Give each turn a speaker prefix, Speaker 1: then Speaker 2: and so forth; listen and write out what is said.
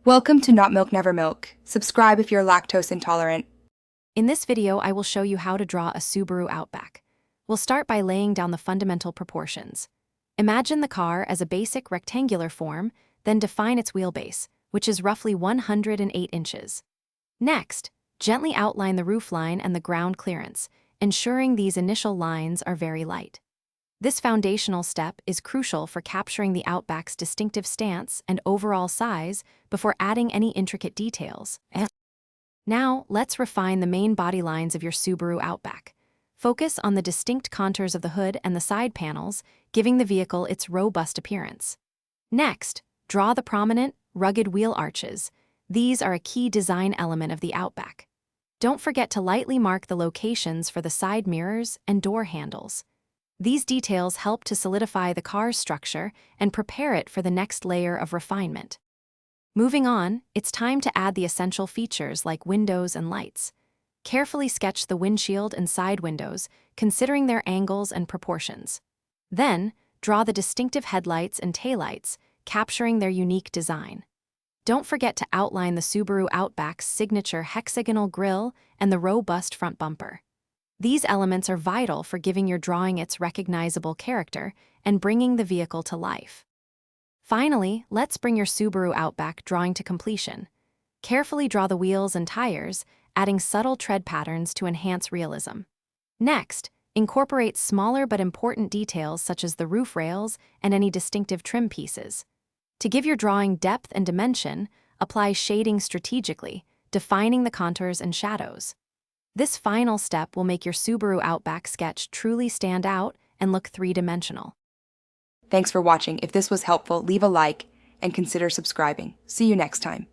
Speaker 1: Welcome to Not Milk Never Milk. Subscribe if you're lactose intolerant.
Speaker 2: In this video, I will show you how to draw a Subaru Outback. We'll start by laying down the fundamental proportions. Imagine the car as a basic rectangular form, then define its wheelbase, which is roughly 108 inches. Next, gently outline the roofline and the ground clearance, ensuring these initial lines are very light. This foundational step is crucial for capturing the Outback's distinctive stance and overall size before adding any intricate details. Now, let's refine the main body lines of your Subaru Outback. Focus on the distinct contours of the hood and the side panels, giving the vehicle its robust appearance. Next, draw the prominent, rugged wheel arches. These are a key design element of the Outback. Don't forget to lightly mark the locations for the side mirrors and door handles. These details help to solidify the car's structure and prepare it for the next layer of refinement. Moving on, it's time to add the essential features like windows and lights. Carefully sketch the windshield and side windows, considering their angles and proportions. Then, draw the distinctive headlights and taillights, capturing their unique design. Don't forget to outline the Subaru Outback's signature hexagonal grille and the robust front bumper. These elements are vital for giving your drawing its recognizable character and bringing the vehicle to life. Finally, let's bring your Subaru Outback drawing to completion. Carefully draw the wheels and tires, adding subtle tread patterns to enhance realism. Next, incorporate smaller but important details such as the roof rails and any distinctive trim pieces. To give your drawing depth and dimension, apply shading strategically, defining the contours and shadows. This final step will make your Subaru Outback sketch truly stand out and look three-dimensional.
Speaker 1: Thanks for watching. If this was helpful, leave a like and consider subscribing. See you next time.